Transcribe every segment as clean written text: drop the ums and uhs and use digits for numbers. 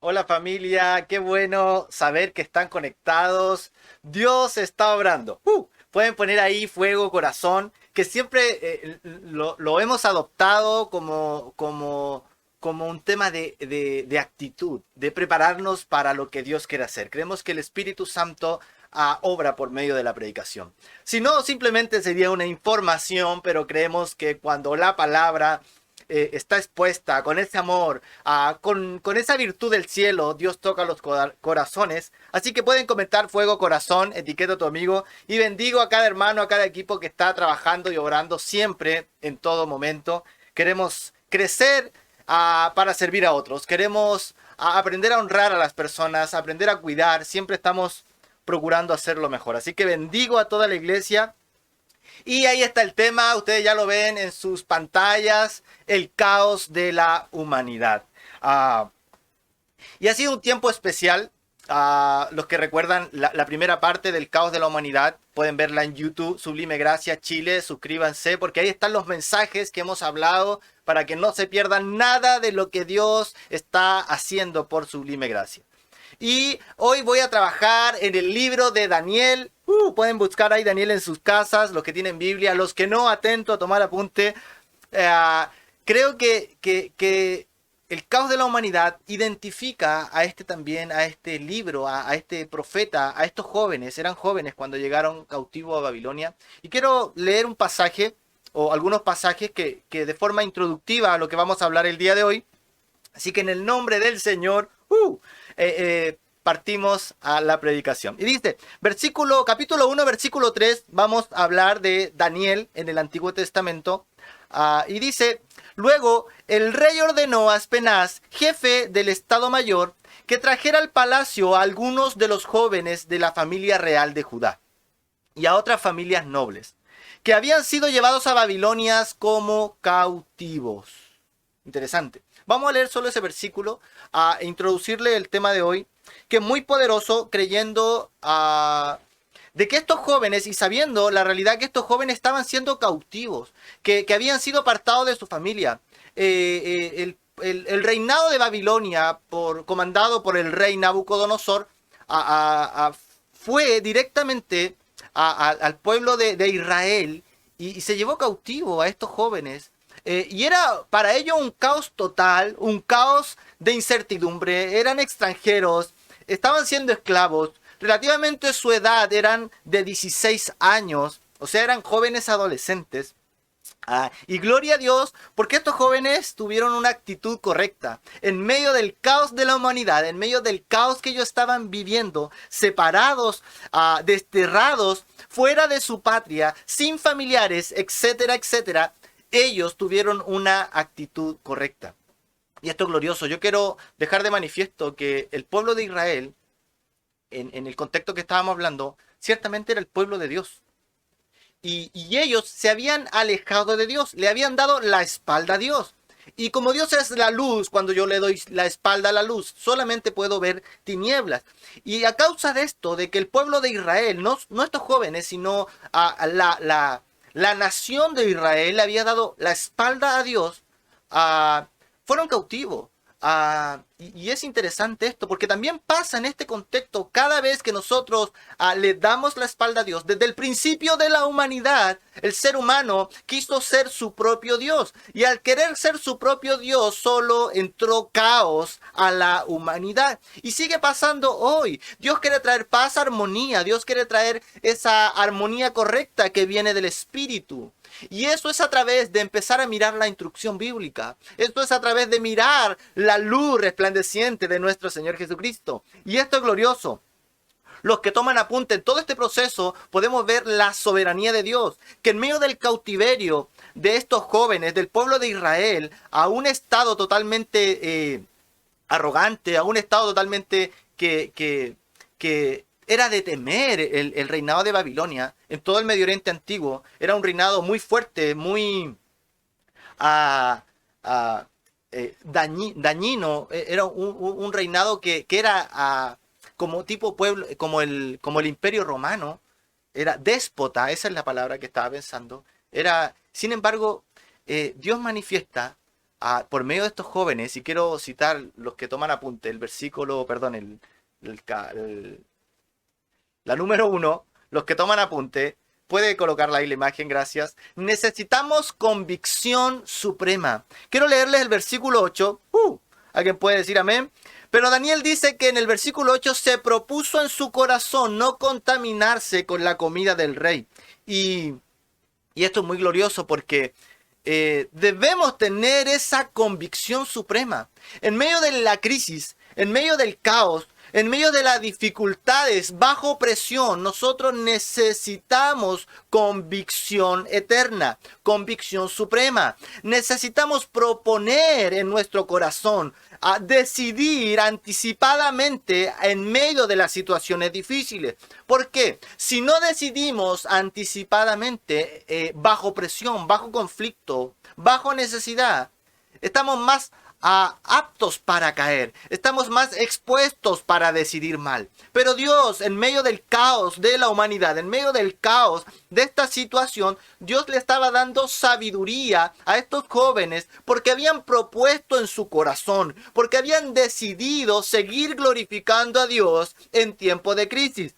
Hola familia, qué bueno saber que están conectados. Dios está obrando. Pueden poner ahí fuego, corazón, que siempre lo hemos adoptado como un tema de actitud, de prepararnos para lo que Dios quiere hacer. Creemos que el Espíritu Santo obra por medio de la predicación. Si no, simplemente sería una información, pero creemos que cuando la palabra está expuesta con ese amor, con esa virtud del cielo, Dios toca los corazones. Así que pueden comentar fuego, corazón, etiqueta a tu amigo y bendigo a cada hermano, a cada equipo que está trabajando y obrando siempre, en todo momento. Queremos crecer para servir a otros. Queremos aprender a honrar a las personas, aprender a cuidar. Siempre estamos procurando hacerlo mejor. Así que bendigo a toda la iglesia y ahí está el tema, ustedes ya lo ven en sus pantallas, el caos de la humanidad. Ah, y ha sido un tiempo especial. Los que recuerdan la primera parte del caos de la humanidad, pueden verla en YouTube, Sublime Gracia Chile, suscríbanse, porque ahí están los mensajes que hemos hablado para que no se pierdan nada de lo que Dios está haciendo por Sublime Gracia. Y hoy voy a trabajar en el libro de Daniel. Pueden buscar ahí Daniel en sus casas, los que tienen Biblia, los que no, atento a tomar apunte. Eh, Creo que el caos de la humanidad identifica a este también, a este libro, a este profeta, a estos jóvenes. Eran jóvenes cuando llegaron cautivos a Babilonia. Y quiero leer un pasaje o algunos pasajes que de forma introductiva a lo que vamos a hablar el día de hoy. Así que en el nombre del Señor, partimos a la predicación. Y dice, capítulo 1, versículo 3, vamos a hablar de Daniel en el Antiguo Testamento. Y dice, luego el rey ordenó a Aspenaz, jefe del Estado Mayor, que trajera al palacio a algunos de los jóvenes de la familia real de Judá y a otras familias nobles, que habían sido llevados a Babilonia como cautivos. Interesante. Vamos a leer solo ese versículo, a introducirle el tema de hoy, que es muy poderoso, creyendo de que estos jóvenes y sabiendo la realidad que estos jóvenes estaban siendo cautivos, que habían sido apartados de su familia. El reinado de Babilonia, comandado por el rey Nabucodonosor, fue directamente al pueblo de Israel y se llevó cautivo a estos jóvenes. Y era para ellos un caos total, un caos de incertidumbre. Eran extranjeros, estaban siendo esclavos. Relativamente su edad eran de 16 años, o sea, eran jóvenes adolescentes. Y gloria a Dios porque estos jóvenes tuvieron una actitud correcta. En medio del caos de la humanidad, en medio del caos que ellos estaban viviendo, separados, desterrados, fuera de su patria, sin familiares, etcétera, etcétera, ellos tuvieron una actitud correcta. Y esto es glorioso. Yo quiero dejar de manifiesto que el pueblo de Israel, en el contexto que estábamos hablando, ciertamente era el pueblo de Dios. Y ellos se habían alejado de Dios, le habían dado la espalda a Dios. Y como Dios es la luz, cuando yo le doy la espalda a la luz, solamente puedo ver tinieblas. Y a causa de esto, de que el pueblo de Israel, no estos jóvenes, sino la nación de Israel le había dado la espalda a Dios, fueron cautivos. Y es interesante esto, porque también pasa en este contexto cada vez que nosotros le damos la espalda a Dios. Desde el principio de la humanidad, el ser humano quiso ser su propio Dios. Y al querer ser su propio Dios, solo entró caos a la humanidad. Y sigue pasando hoy. Dios quiere traer paz, armonía. Dios quiere traer esa armonía correcta que viene del Espíritu. Y eso es a través de empezar a mirar la instrucción bíblica. Esto es a través de mirar la luz resplandeciente de nuestro Señor Jesucristo. Y esto es glorioso. Los que toman apunte en todo este proceso podemos ver la soberanía de Dios, que en medio del cautiverio de estos jóvenes, del pueblo de Israel, a un estado totalmente arrogante, a un estado totalmente que era de temer el reinado de Babilonia en todo el Medio Oriente antiguo. Era un reinado muy fuerte, muy ah, ah, dañino. Era un reinado que era como tipo pueblo, como el Imperio Romano. Era déspota, esa es la palabra que estaba pensando. Sin embargo, Dios manifiesta por medio de estos jóvenes, y quiero citar los que toman apunte, el versículo, perdón, la número 1, los que toman apunte, puede colocarla ahí la imagen, gracias. Necesitamos convicción suprema. Quiero leerles el versículo 8. ¿Alguien puede decir amén? Pero Daniel dice que en el versículo 8 se propuso en su corazón no contaminarse con la comida del rey. Y esto es muy glorioso porque debemos tener esa convicción suprema. En medio de la crisis, en medio del caos, en medio de las dificultades, bajo presión, nosotros necesitamos convicción eterna, convicción suprema. Necesitamos proponer en nuestro corazón, a decidir anticipadamente en medio de las situaciones difíciles. ¿Por qué? Si no decidimos anticipadamente, bajo presión, bajo conflicto, bajo necesidad, estamos más aptos para caer, estamos más expuestos para decidir mal. Pero Dios, en medio del caos de la humanidad, en medio del caos de esta situación, Dios le estaba dando sabiduría a estos jóvenes porque habían propuesto en su corazón, porque habían decidido seguir glorificando a Dios en tiempo de crisis.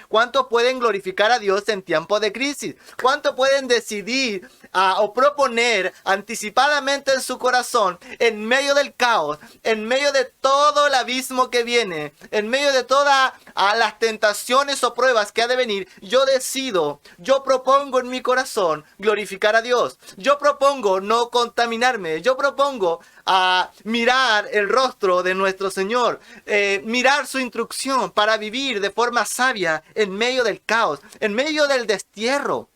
¿Cuántos pueden glorificar a Dios en tiempo de crisis? ¿Cuántos pueden decidir o proponer anticipadamente en su corazón, en medio del caos, en medio de todo el abismo que viene, en medio de todas las tentaciones o pruebas que ha de venir? Yo decido, yo propongo en mi corazón glorificar a Dios. Yo propongo no contaminarme. Yo propongo mirar el rostro de nuestro Señor, mirar su instrucción para vivir de forma sabia en medio del caos, en medio del destierro.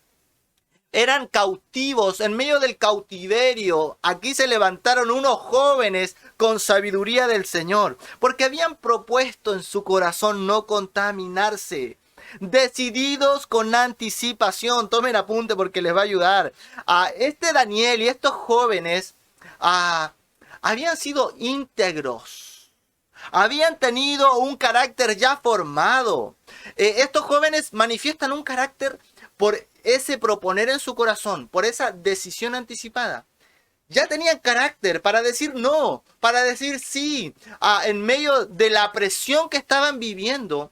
Eran cautivos, en medio del cautiverio. Aquí se levantaron unos jóvenes con sabiduría del Señor, porque habían propuesto en su corazón no contaminarse. Decididos con anticipación. Tomen apunte porque les va a ayudar. Este Daniel y estos jóvenes habían sido íntegros. Habían tenido un carácter ya formado. Estos jóvenes manifiestan un carácter por ese proponer en su corazón, por esa decisión anticipada. Ya tenían carácter para decir no, para decir sí, en medio de la presión que estaban viviendo,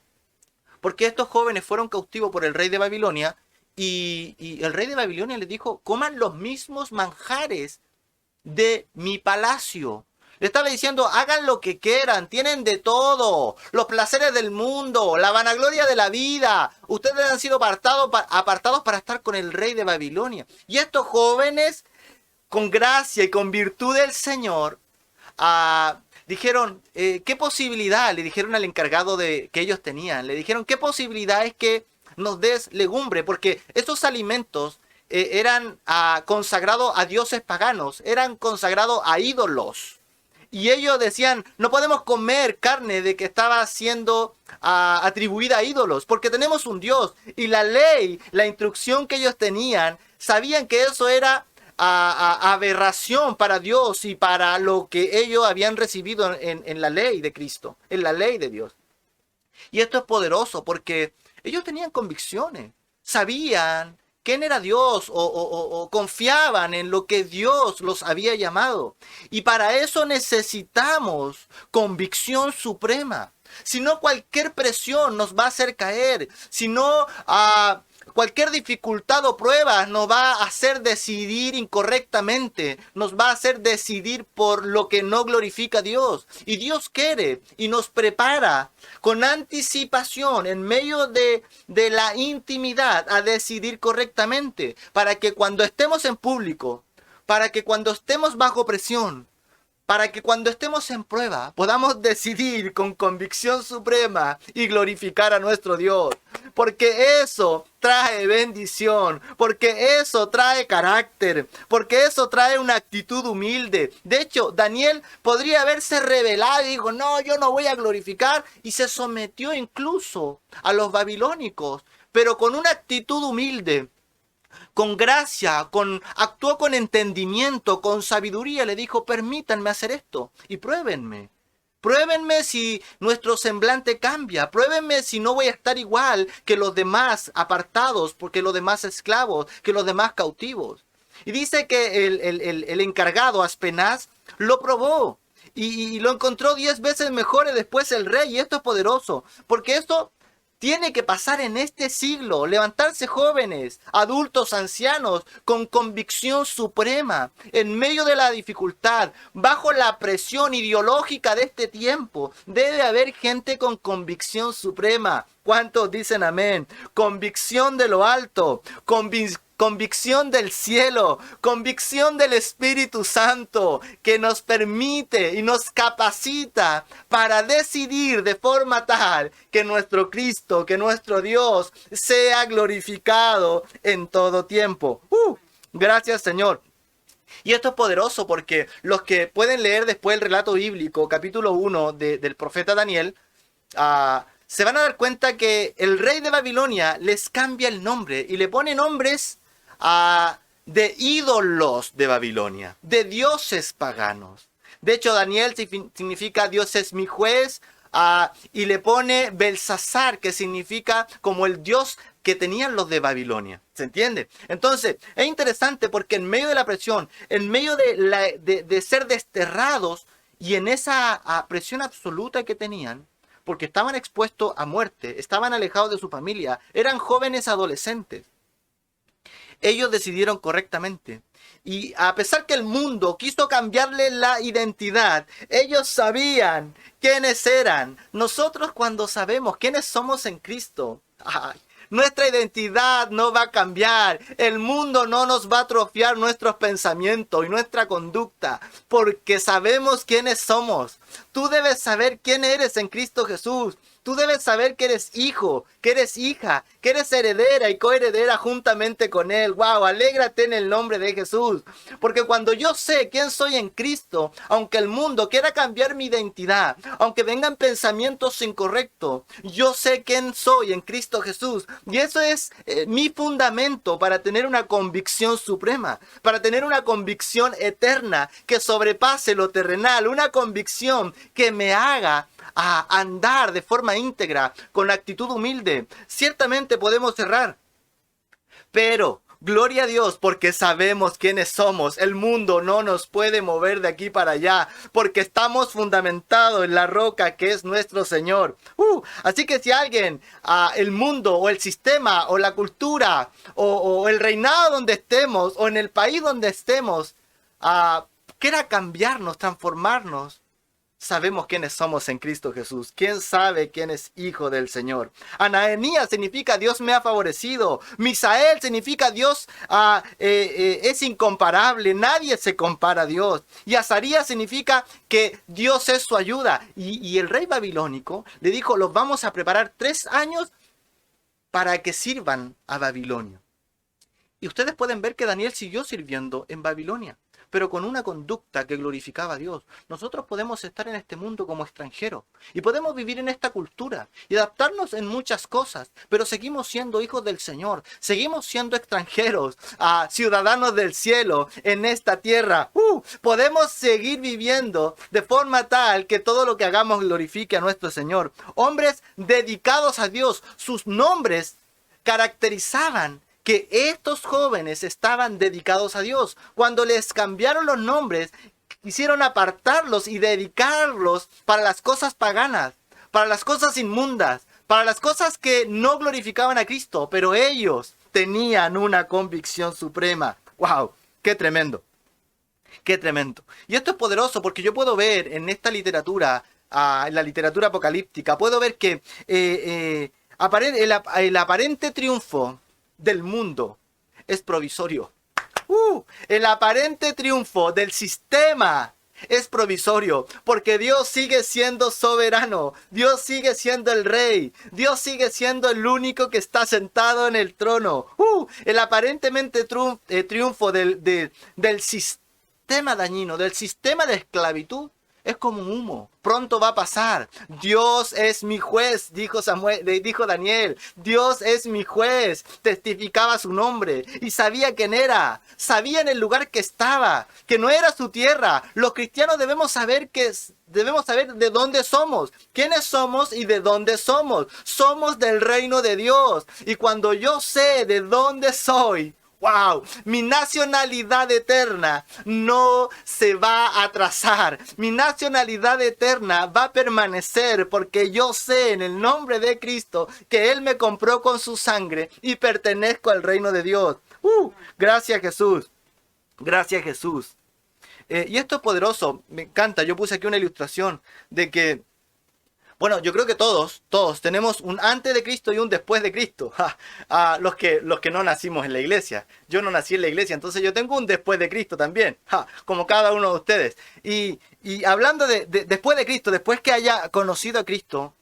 porque estos jóvenes fueron cautivos por el rey de Babilonia y el rey de Babilonia les dijo, coman los mismos manjares de mi palacio. Le estaba diciendo, hagan lo que quieran, tienen de todo, los placeres del mundo, la vanagloria de la vida. Ustedes han sido apartados para estar con el rey de Babilonia. Y estos jóvenes, con gracia y con virtud del Señor, dijeron, ¿qué posibilidad? Le dijeron al encargado que ellos tenían. Le dijeron, ¿qué posibilidad es que nos des legumbre? Porque estos alimentos eran consagrados a dioses paganos, eran consagrados a ídolos. Y ellos decían, no podemos comer carne de que estaba siendo atribuida a ídolos, porque tenemos un Dios. Y la ley, la instrucción que ellos tenían, sabían que eso era aberración para Dios y para lo que ellos habían recibido en la ley de Cristo, en la ley de Dios. Y esto es poderoso porque ellos tenían convicciones, sabían quién era Dios o confiaban en lo que Dios los había llamado. Y para eso necesitamos convicción suprema. Si no, cualquier presión nos va a hacer caer. Si no, cualquier dificultad o prueba nos va a hacer decidir incorrectamente. Nos va a hacer decidir por lo que no glorifica a Dios. Y Dios quiere y nos prepara con anticipación en medio de la intimidad a decidir correctamente. Para que cuando estemos en público, para que cuando estemos bajo presión, para que cuando estemos en prueba podamos decidir con convicción suprema y glorificar a nuestro Dios. Porque eso trae bendición, porque eso trae carácter, porque eso trae una actitud humilde. De hecho, Daniel podría haberse rebelado y dijo, no, yo no voy a glorificar, y se sometió incluso a los babilónicos, pero con una actitud humilde. Con gracia, actuó con entendimiento, con sabiduría, le dijo, permítanme hacer esto y pruébenme. Pruébenme si nuestro semblante cambia, pruébenme si no voy a estar igual que los demás apartados, porque los demás esclavos, que los demás cautivos. Y dice que el encargado, Aspenaz, Lo probó y lo encontró 10 veces mejor después el rey. Y esto es poderoso, porque esto tiene que pasar en este siglo. Levantarse jóvenes, adultos, ancianos, con convicción suprema, en medio de la dificultad, bajo la presión ideológica de este tiempo. Debe haber gente con convicción suprema. ¿Cuántos dicen amén? Convicción de lo alto, convicción del cielo, convicción del Espíritu Santo, que nos permite y nos capacita para decidir de forma tal que nuestro Cristo, que nuestro Dios sea glorificado en todo tiempo. Gracias, Señor. Y esto es poderoso porque los que pueden leer después el relato bíblico, capítulo 1 del profeta Daniel, se van a dar cuenta que el rey de Babilonia les cambia el nombre y le pone nombres de ídolos de Babilonia, de dioses paganos. De hecho, Daniel significa Dios es mi juez, y le pone Belsasar, que significa como el dios que tenían los de Babilonia. ¿Se entiende? Entonces, es interesante porque en medio de la presión, en medio de ser desterrados y en esa presión absoluta que tenían, porque estaban expuestos a muerte, estaban alejados de su familia, eran jóvenes adolescentes. Ellos decidieron correctamente. Y a pesar que el mundo quiso cambiarle la identidad, ellos sabían quiénes eran. Nosotros cuando sabemos quiénes somos en Cristo, nuestra identidad no va a cambiar. El mundo no nos va a atrofiar nuestros pensamientos y nuestra conducta, porque sabemos quiénes somos. Tú debes saber quién eres en Cristo Jesús. Tú debes saber que eres hijo, que eres hija, que eres heredera y coheredera juntamente con Él. ¡Wow! Alégrate en el nombre de Jesús. Porque cuando yo sé quién soy en Cristo, aunque el mundo quiera cambiar mi identidad, aunque vengan pensamientos incorrectos, yo sé quién soy en Cristo Jesús. Y eso es mi fundamento para tener una convicción suprema, para tener una convicción eterna que sobrepase lo terrenal, una convicción que me haga a andar de forma íntegra, con actitud humilde. Ciertamente podemos errar, pero gloria a Dios porque sabemos quiénes somos. El mundo no nos puede mover de aquí para allá porque estamos fundamentados en la roca que es nuestro Señor. Así que si alguien, el mundo o el sistema o la cultura o el reinado donde estemos o en el país donde estemos quiera cambiarnos, transformarnos, sabemos quiénes somos en Cristo Jesús. ¿Quién sabe quién es hijo del Señor? Ananías significa Dios me ha favorecido. Misael significa Dios es incomparable. Nadie se compara a Dios. Y Azarías significa que Dios es su ayuda. Y el rey babilónico le dijo, los vamos a preparar 3 años para que sirvan a Babilonia. Y ustedes pueden ver que Daniel siguió sirviendo en Babilonia, pero con una conducta que glorificaba a Dios. Nosotros podemos estar en este mundo como extranjeros y podemos vivir en esta cultura y adaptarnos en muchas cosas, pero seguimos siendo hijos del Señor, seguimos siendo extranjeros, ciudadanos del cielo en esta tierra. Podemos seguir viviendo de forma tal que todo lo que hagamos glorifique a nuestro Señor. Hombres dedicados a Dios, sus nombres caracterizaban que estos jóvenes estaban dedicados a Dios. Cuando les cambiaron los nombres, quisieron apartarlos y dedicarlos para las cosas paganas, para las cosas inmundas, para las cosas que no glorificaban a Cristo, pero ellos tenían una convicción suprema. ¡Wow! ¡Qué tremendo! ¡Qué tremendo! Y esto es poderoso porque yo puedo ver en esta literatura, en la literatura apocalíptica, puedo ver que el aparente triunfo del mundo es provisorio. El aparente triunfo del sistema es provisorio, porque Dios sigue siendo soberano, Dios sigue siendo el rey, Dios sigue siendo el único que está sentado en el trono. El aparentemente triunfo del sistema dañino, del sistema de esclavitud, es como humo. Pronto va a pasar. Dios es mi juez, dijo Daniel. Dios es mi juez. Testificaba su nombre y sabía quién era. Sabía en el lugar que estaba, que no era su tierra. Los cristianos debemos saber de dónde somos, quiénes somos y de dónde somos. Somos del reino de Dios. Y cuando yo sé de dónde soy, ¡Wow! Mi nacionalidad eterna no se va a atrasar. Mi nacionalidad eterna va a permanecer porque yo sé en el nombre de Cristo que Él me compró con su sangre y pertenezco al reino de Dios. Gracias Jesús. Gracias Jesús. Y esto es poderoso. Me encanta. Yo puse aquí una ilustración de que bueno, yo creo que todos tenemos un antes de Cristo y un después de Cristo. Los que no nacimos en la iglesia. Yo no nací en la iglesia, entonces yo tengo un después de Cristo también. Como cada uno de ustedes. Y hablando de después de Cristo, después que haya conocido a Cristo,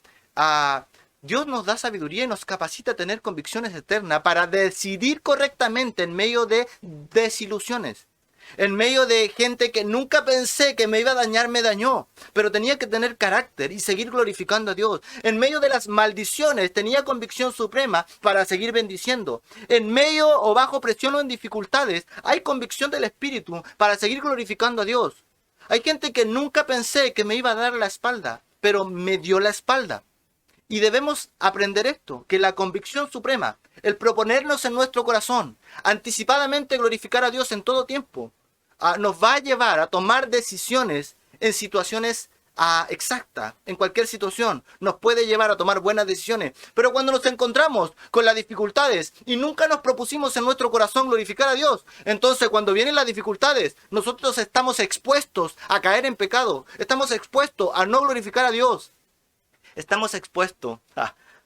Dios nos da sabiduría y nos capacita a tener convicciones eternas para decidir correctamente en medio de desilusiones. En medio de gente que nunca pensé que me iba a dañar, me dañó. Pero tenía que tener carácter y seguir glorificando a Dios. En medio de las maldiciones tenía convicción suprema para seguir bendiciendo. En medio o bajo presión o en dificultades hay convicción del Espíritu para seguir glorificando a Dios. Hay gente que nunca pensé que me iba a dar la espalda, pero me dio la espalda. Y debemos aprender esto, que la convicción suprema, el proponernos en nuestro corazón, anticipadamente glorificar a Dios en todo tiempo, nos va a llevar a tomar decisiones en situaciones exactas, en cualquier situación. Nos puede llevar a tomar buenas decisiones. Pero cuando nos encontramos con las dificultades y nunca nos propusimos en nuestro corazón glorificar a Dios, entonces cuando vienen las dificultades, nosotros estamos expuestos a caer en pecado. Estamos expuestos a no glorificar a Dios. Estamos expuestos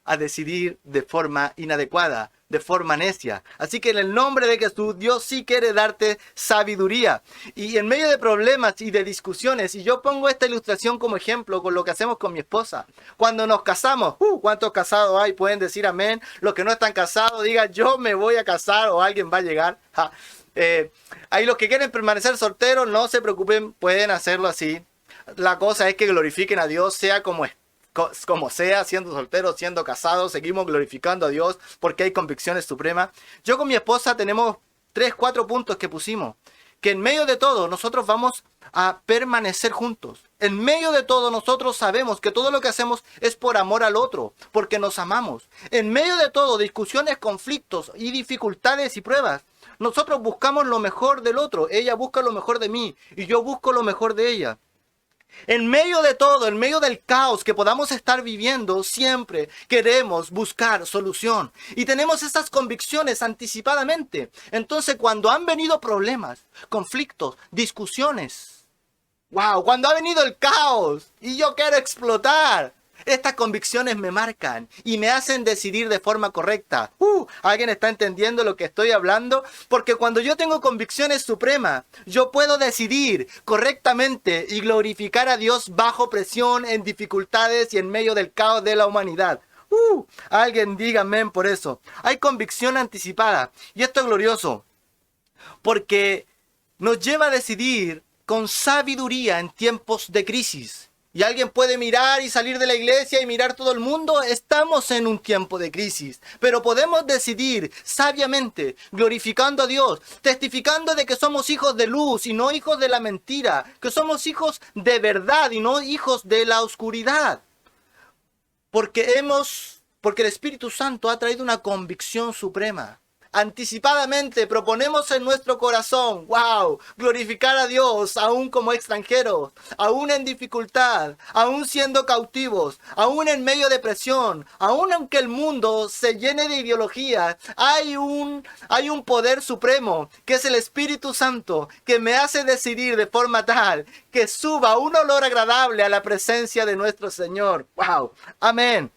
a decidir de forma inadecuada, de forma necia. Así que en el nombre de Jesús, Dios sí quiere darte sabiduría. Y en medio de problemas y de discusiones, y yo pongo esta ilustración como ejemplo con lo que hacemos con mi esposa. Cuando nos casamos, ¿cuántos casados hay? Pueden decir amén. Los que no están casados, digan yo me voy a casar o alguien va a llegar. Ahí los que quieren permanecer solteros, no se preocupen, pueden hacerlo así. La cosa es que glorifiquen a Dios, sea como sea, siendo solteros, siendo casados, seguimos glorificando a Dios porque hay convicciones supremas. Yo con mi esposa tenemos 3-4 puntos que pusimos, que en medio de todo nosotros vamos a permanecer juntos. En medio de todo nosotros sabemos que todo lo que hacemos es por amor al otro, porque nos amamos. En medio de todo, discusiones, conflictos y dificultades y pruebas, nosotros buscamos lo mejor del otro. Ella busca lo mejor de mí y yo busco lo mejor de ella. En medio de todo, en medio del caos que podamos estar viviendo, siempre queremos buscar solución. Y tenemos esas convicciones anticipadamente. Entonces, cuando han venido problemas, conflictos, discusiones, cuando ha venido el caos y yo quiero explotar, estas convicciones me marcan y me hacen decidir de forma correcta. ¿Alguien está entendiendo lo que estoy hablando? Porque cuando yo tengo convicciones supremas, yo puedo decidir correctamente y glorificar a Dios bajo presión, en dificultades y en medio del caos de la humanidad. Alguien diga amén por eso. Hay convicción anticipada y esto es glorioso porque nos lleva a decidir con sabiduría en tiempos de crisis. Y alguien puede mirar y salir de la iglesia y mirar todo el mundo. Estamos en un tiempo de crisis. Pero podemos decidir sabiamente, glorificando a Dios, testificando de que somos hijos de luz y no hijos de la mentira. Que somos hijos de verdad y no hijos de la oscuridad. Porque el Espíritu Santo ha traído una convicción suprema. Anticipadamente proponemos en nuestro corazón, glorificar a Dios, aún como extranjeros, aún en dificultad, aún siendo cautivos, aún en medio de presión, aún aunque el mundo se llene de ideología, hay un poder supremo, que es el Espíritu Santo, que me hace decidir de forma tal que suba un olor agradable a la presencia de nuestro Señor. Amén.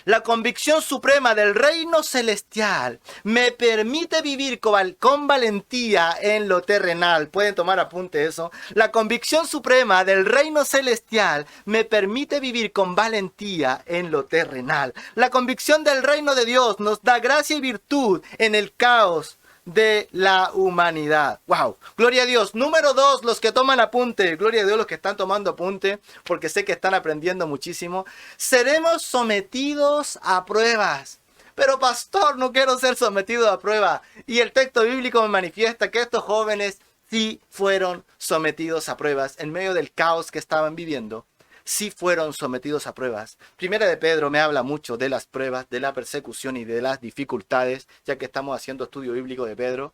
La convicción suprema del reino celestial me permite vivir con valentía en lo terrenal. Pueden tomar apunte eso. La convicción suprema del reino celestial me permite vivir con valentía en lo terrenal. La convicción del reino de Dios nos da gracia y virtud en el caos de la humanidad. Gloria a Dios. Número 2, los que toman apunte. Gloria a Dios los que están tomando apunte, porque sé que están aprendiendo muchísimo. Seremos sometidos a pruebas. Pero pastor, no quiero ser sometido a prueba. Y el texto bíblico me manifiesta que estos jóvenes sí fueron sometidos a pruebas en medio del caos que estaban viviendo. sí fueron sometidos a pruebas. Primera de Pedro me habla mucho de las pruebas, de la persecución y de las dificultades, ya que estamos haciendo estudio bíblico de Pedro.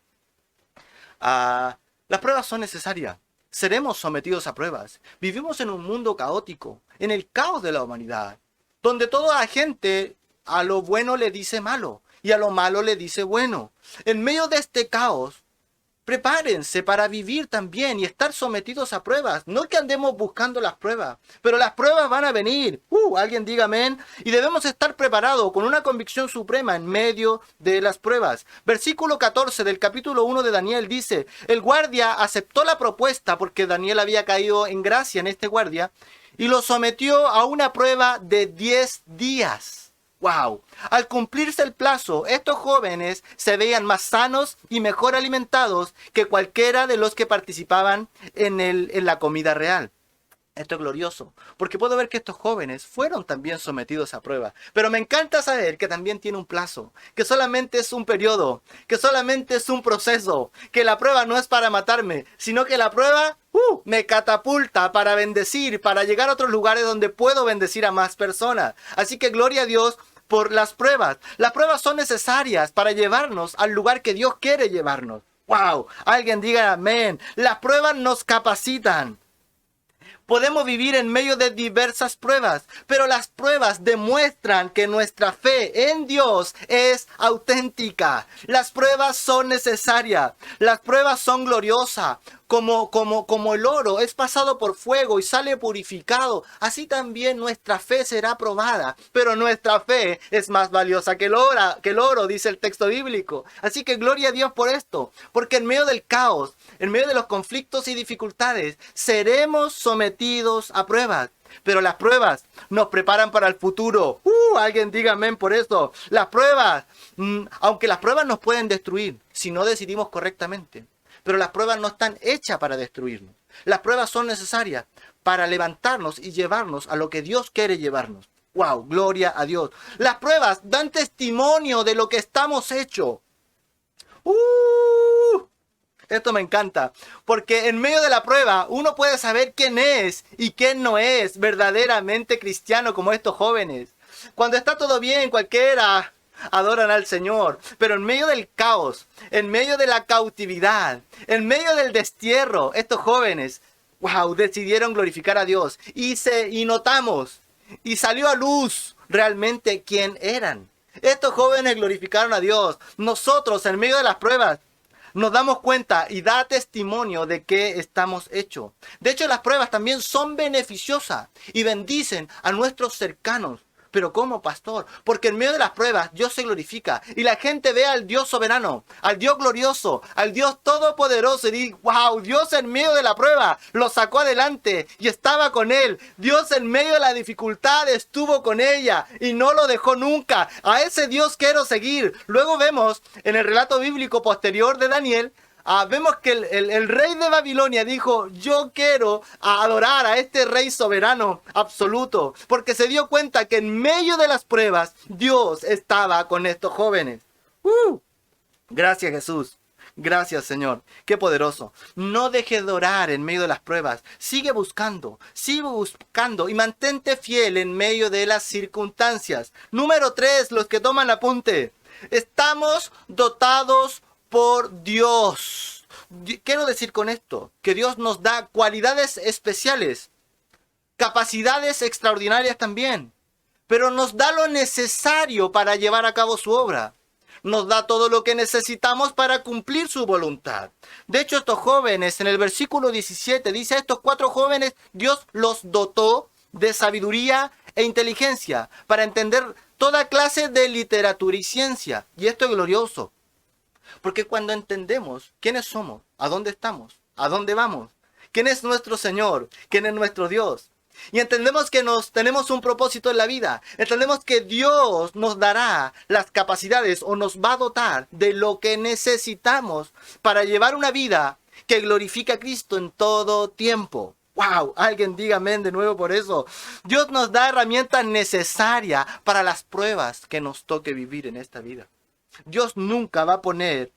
Las pruebas son necesarias. Seremos sometidos a pruebas. Vivimos en un mundo caótico, en el caos de la humanidad, donde toda la gente a lo bueno le dice malo y a lo malo le dice bueno. En medio de este caos, prepárense para vivir también y estar sometidos a pruebas. No que andemos buscando las pruebas, pero las pruebas van a venir. Alguien diga amén. Y debemos estar preparados con una convicción suprema en medio de las pruebas. Versículo 14 del capítulo 1 de Daniel dice, el guardia aceptó la propuesta porque Daniel había caído en gracia en este guardia y lo sometió a una prueba de 10 días. ¡Wow! Al cumplirse el plazo, estos jóvenes se veían más sanos y mejor alimentados que cualquiera de los que participaban en la comida real. Esto es glorioso, porque puedo ver que estos jóvenes fueron también sometidos a prueba. Pero me encanta saber que también tiene un plazo, que solamente es un periodo, que solamente es un proceso, que la prueba no es para matarme, sino que la prueba me catapulta para bendecir, para llegar a otros lugares donde puedo bendecir a más personas. Así que gloria a Dios por las pruebas. Las pruebas son necesarias para llevarnos al lugar que Dios quiere llevarnos. ¡Wow! Alguien diga amén. Las pruebas nos capacitan. Podemos vivir en medio de diversas pruebas, pero las pruebas demuestran que nuestra fe en Dios es auténtica. Las pruebas son necesarias, las pruebas son gloriosas. Como el oro es pasado por fuego y sale purificado, así también nuestra fe será probada. Pero nuestra fe es más valiosa que el oro, dice el texto bíblico. Así que gloria a Dios por esto, porque en medio del caos, en medio de los conflictos y dificultades, seremos sometidos a pruebas. Pero las pruebas nos preparan para el futuro. Alguien diga amén por eso. Las pruebas, aunque las pruebas nos pueden destruir si no decidimos correctamente. Pero las pruebas no están hechas para destruirnos. Las pruebas son necesarias para levantarnos y llevarnos a lo que Dios quiere llevarnos. ¡Wow! Gloria a Dios. Las pruebas dan testimonio de lo que estamos hechos. Esto me encanta, porque en medio de la prueba uno puede saber quién es y quién no es verdaderamente cristiano como estos jóvenes. Cuando está todo bien, cualquiera adoran al Señor, pero en medio del caos, en medio de la cautividad, en medio del destierro, estos jóvenes, decidieron glorificar a Dios y notamos y salió a luz realmente quién eran. Estos jóvenes glorificaron a Dios. Nosotros en medio de las pruebas nos damos cuenta y da testimonio de qué estamos hechos. De hecho, las pruebas también son beneficiosas y bendicen a nuestros cercanos. ¿Pero cómo, pastor? Porque en medio de las pruebas Dios se glorifica y la gente ve al Dios soberano, al Dios glorioso, al Dios todopoderoso y dice, wow, Dios en medio de la prueba lo sacó adelante y estaba con él. Dios en medio de la dificultad estuvo con ella y no lo dejó nunca. A ese Dios quiero seguir. Luego vemos en el relato bíblico posterior de Daniel, vemos que el rey de Babilonia dijo, yo quiero adorar a este rey soberano absoluto, porque se dio cuenta que en medio de las pruebas Dios estaba con estos jóvenes. Gracias, Jesús. Gracias, Señor. Qué poderoso. No dejes de orar en medio de las pruebas. Sigue buscando y mantente fiel en medio de las circunstancias. Número 3, los que toman apunte. Estamos dotados por Dios. Quiero decir con esto que Dios nos da cualidades especiales, capacidades extraordinarias también, pero nos da lo necesario para llevar a cabo su obra. Nos da todo lo que necesitamos para cumplir su voluntad. De hecho, estos jóvenes, en el versículo 17, dice a estos 4 jóvenes, Dios los dotó de sabiduría e inteligencia para entender toda clase de literatura y ciencia. Y esto es glorioso. Porque cuando entendemos quiénes somos, a dónde estamos, a dónde vamos, quién es nuestro Señor, quién es nuestro Dios, y entendemos que tenemos un propósito en la vida, entendemos que Dios nos dará las capacidades o nos va a dotar de lo que necesitamos para llevar una vida que glorifica a Cristo en todo tiempo. ¡Wow! Alguien diga amén de nuevo por eso. Dios nos da herramientas necesarias para las pruebas que nos toque vivir en esta vida. Dios nunca va a poner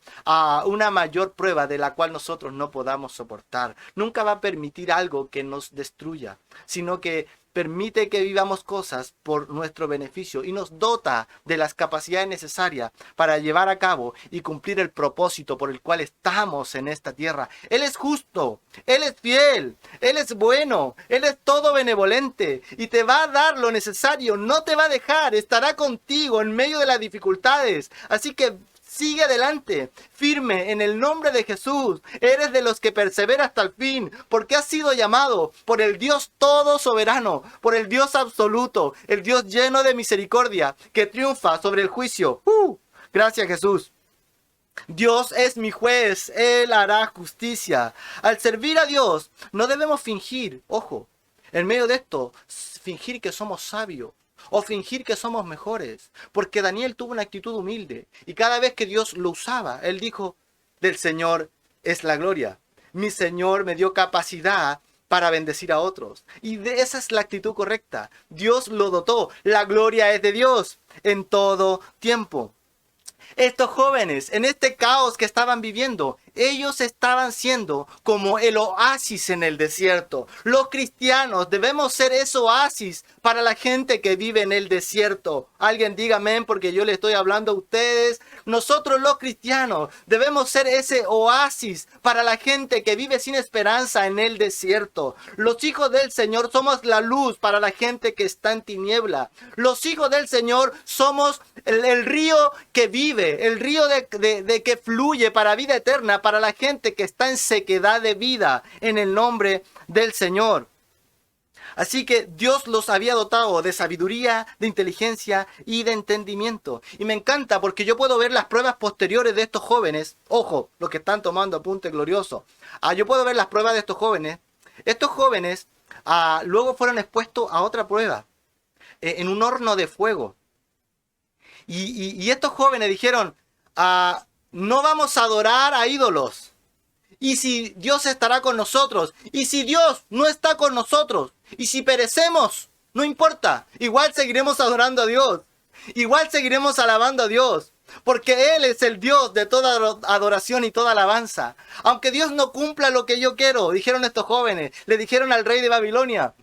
una mayor prueba de la cual nosotros no podamos soportar. Nunca va a permitir algo que nos destruya, sino que permite que vivamos cosas por nuestro beneficio y nos dota de las capacidades necesarias para llevar a cabo y cumplir el propósito por el cual estamos en esta tierra. Él es justo, Él es fiel, Él es bueno, Él es todo benevolente y te va a dar lo necesario, no te va a dejar, estará contigo en medio de las dificultades. Así que sigue adelante, firme en el nombre de Jesús. Eres de los que persevera hasta el fin, porque has sido llamado por el Dios todo soberano, por el Dios absoluto, el Dios lleno de misericordia, que triunfa sobre el juicio. Gracias, Jesús. Dios es mi juez, Él hará justicia. Al servir a Dios, no debemos fingir, ojo, en medio de esto, fingir que somos sabios o fingir que somos mejores, porque Daniel tuvo una actitud humilde y cada vez que Dios lo usaba, él dijo, del Señor es la gloria. Mi Señor me dio capacidad para bendecir a otros. Y esa es la actitud correcta. Dios lo dotó. La gloria es de Dios en todo tiempo. Estos jóvenes, en este caos que estaban viviendo, ellos estaban siendo como el oasis en el desierto. Los cristianos debemos ser ese oasis para la gente que vive en el desierto. Alguien diga amén porque yo le estoy hablando a ustedes. Nosotros los cristianos debemos ser ese oasis para la gente que vive sin esperanza en el desierto. Los hijos del Señor somos la luz para la gente que está en tiniebla. Los hijos del Señor somos el río que vive, el río que fluye para vida eterna, para la gente que está en sequedad de vida, en el nombre del Señor. Así que Dios los había dotado de sabiduría, de inteligencia y de entendimiento. Y me encanta porque yo puedo ver las pruebas posteriores de estos jóvenes. Ojo, los que están tomando apunte glorioso. Yo puedo ver las pruebas de estos jóvenes. Estos jóvenes luego fueron expuestos a otra prueba, en un horno de fuego. Y estos jóvenes dijeron, no vamos a adorar a ídolos. Y si Dios estará con nosotros, y si Dios no está con nosotros, y si perecemos, no importa, igual seguiremos adorando a Dios, igual seguiremos alabando a Dios, porque Él es el Dios de toda adoración y toda alabanza. Aunque Dios no cumpla lo que yo quiero, dijeron estos jóvenes, le dijeron al rey de Babilonia,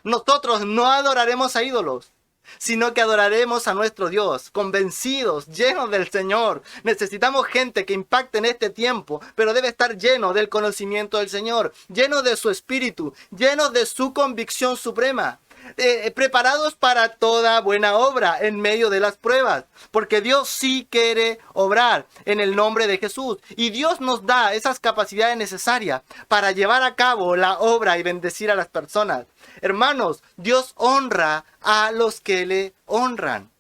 nosotros no adoraremos a ídolos, sino que adoraremos a nuestro Dios, convencidos, llenos del Señor. Necesitamos gente que impacte en este tiempo, pero debe estar lleno del conocimiento del Señor, lleno de su espíritu, lleno de su convicción suprema. Preparados para toda buena obra en medio de las pruebas, porque Dios sí quiere obrar en el nombre de Jesús y Dios nos da esas capacidades necesarias para llevar a cabo la obra y bendecir a las personas. Hermanos, Dios honra a los que le honran.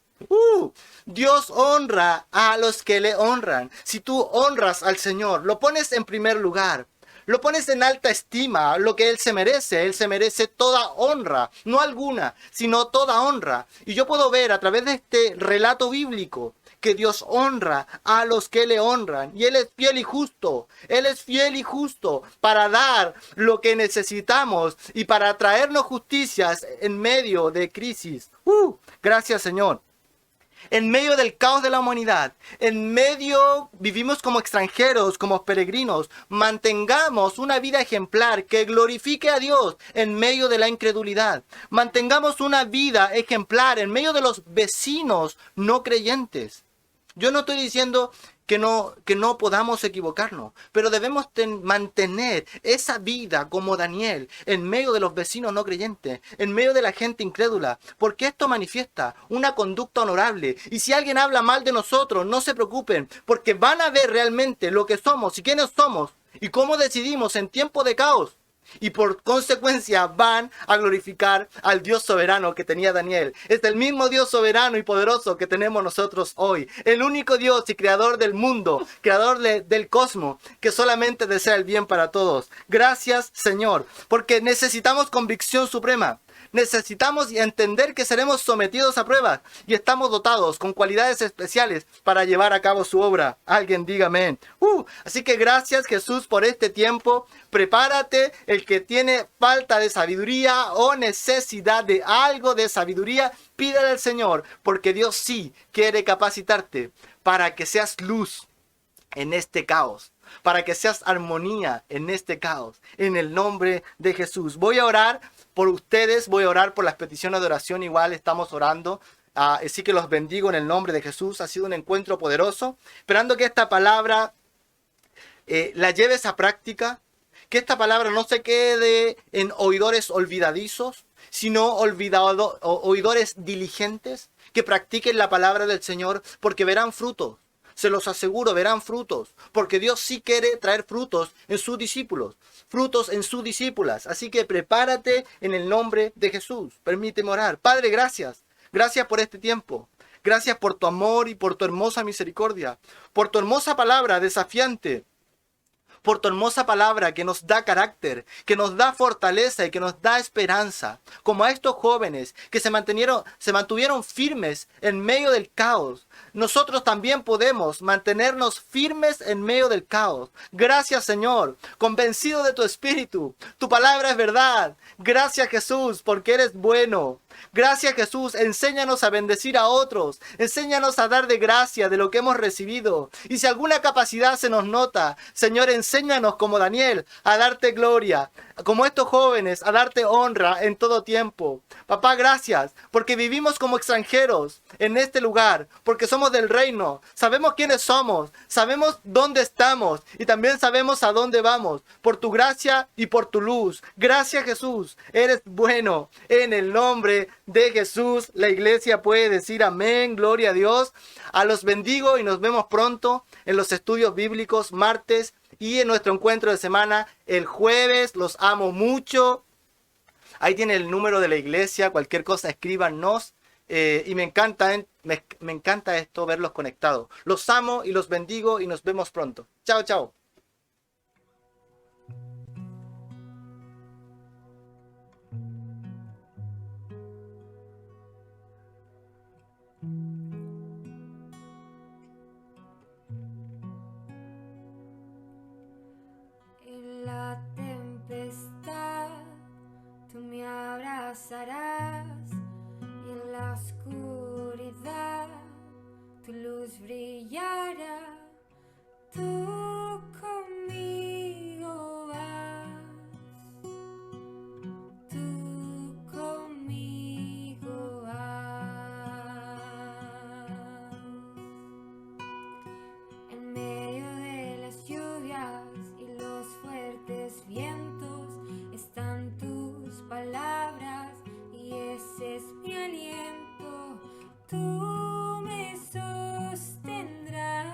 Dios honra a los que le honran. Si tú honras al Señor, lo pones en primer lugar, lo pones en alta estima, lo que Él se merece toda honra, no alguna, sino toda honra. Y yo puedo ver a través de este relato bíblico que Dios honra a los que le honran. Y Él es fiel y justo. Él es fiel y justo para dar lo que necesitamos y para traernos justicias en medio de crisis. Gracias, Señor. En medio del caos de la humanidad, vivimos como extranjeros, como peregrinos. Mantengamos una vida ejemplar que glorifique a Dios en medio de la incredulidad. Mantengamos una vida ejemplar en medio de los vecinos no creyentes. Yo no estoy diciendo que no podamos equivocarnos, pero debemos mantener esa vida como Daniel en medio de los vecinos no creyentes, en medio de la gente incrédula, porque esto manifiesta una conducta honorable. Y si alguien habla mal de nosotros, no se preocupen, porque van a ver realmente lo que somos y quiénes somos y cómo decidimos en tiempo de caos. Y por consecuencia van a glorificar al Dios soberano que tenía Daniel. Es el mismo Dios soberano y poderoso que tenemos nosotros hoy. El único Dios y creador del mundo, creador del cosmos, que solamente desea el bien para todos. Gracias, Señor, porque necesitamos convicción suprema. Necesitamos entender que seremos sometidos a pruebas y estamos dotados con cualidades especiales para llevar a cabo su obra. Alguien diga amén. Así que gracias, Jesús, por este tiempo. Prepárate, el que tiene falta de sabiduría o necesidad de algo de sabiduría, pídale al Señor, porque Dios sí quiere capacitarte para que seas luz en este caos, para que seas armonía en este caos, en el nombre de Jesús. Voy a orar por ustedes. Voy a orar por las peticiones de oración. Igual estamos orando. Así que los bendigo en el nombre de Jesús. Ha sido un encuentro poderoso. Esperando que esta palabra la lleves a práctica. Que esta palabra no se quede en oidores olvidadizos, sino oidores diligentes que practiquen la palabra del Señor, porque verán frutos. Se los aseguro, verán frutos, porque Dios sí quiere traer frutos en sus discípulos, frutos en sus discípulas. Así que prepárate en el nombre de Jesús. Permíteme orar. Padre, gracias. Gracias por este tiempo. Gracias por tu amor y por tu hermosa misericordia, por tu hermosa palabra desafiante, por tu hermosa palabra que nos da carácter, que nos da fortaleza y que nos da esperanza. Como a estos jóvenes que se mantuvieron firmes en medio del caos. Nosotros también podemos mantenernos firmes en medio del caos. Gracias, Señor, convencido de tu espíritu. Tu palabra es verdad. Gracias, Jesús, porque eres bueno. Gracias, Jesús, enséñanos a bendecir a otros, enséñanos a dar de gracia de lo que hemos recibido. Y si alguna capacidad se nos nota, Señor, enséñanos como Daniel a darte gloria, como estos jóvenes a darte honra en todo tiempo. Papá, gracias, porque vivimos como extranjeros en este lugar, porque somos del reino, sabemos quiénes somos, sabemos dónde estamos y también sabemos a dónde vamos, por tu gracia y por tu luz. Gracias, Jesús, eres bueno. En el nombre de Jesús, la iglesia puede decir amén, gloria a Dios. A los bendigo y nos vemos pronto en los estudios bíblicos martes y en nuestro encuentro de semana el jueves. Los amo mucho. Ahí tiene el número de la iglesia, cualquier cosa escríbanos. Y me encanta esto, verlos conectados. Los amo y los bendigo y nos vemos pronto. Chao, chao. En la tempestad tú me abrazarás y en la oscuridad tu luz brillará. Tú conmigo vas, tú conmigo vas. En medio de las lluvias y los fuertes vientos están tus palabras y ese es mi aliento. Tú me sostendrás.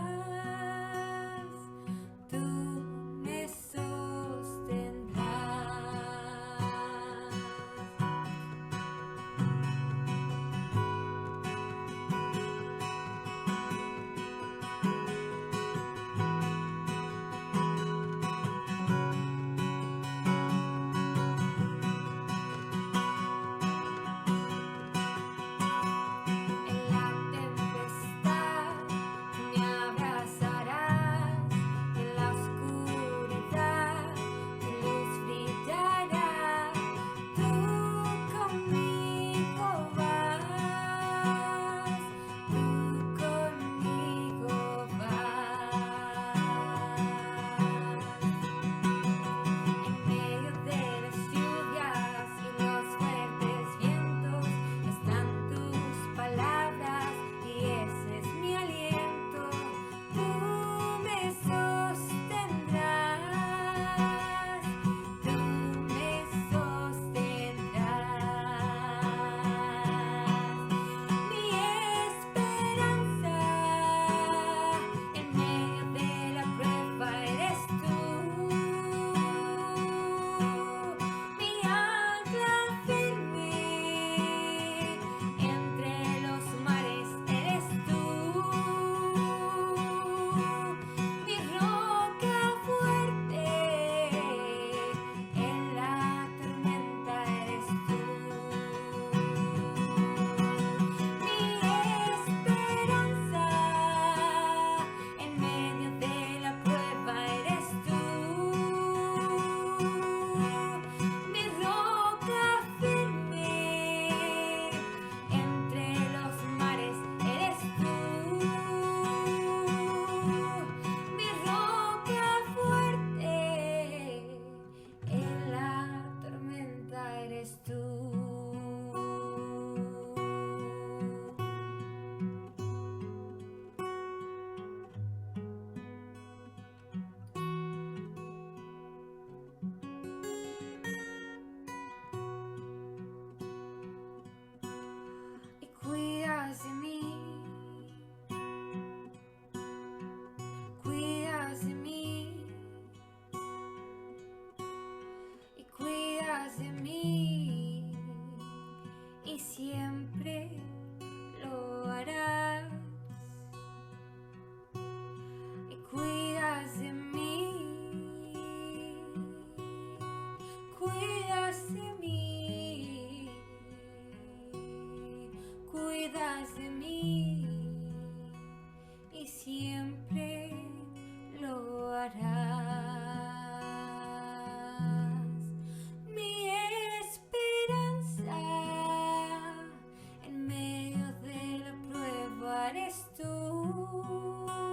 eres tú.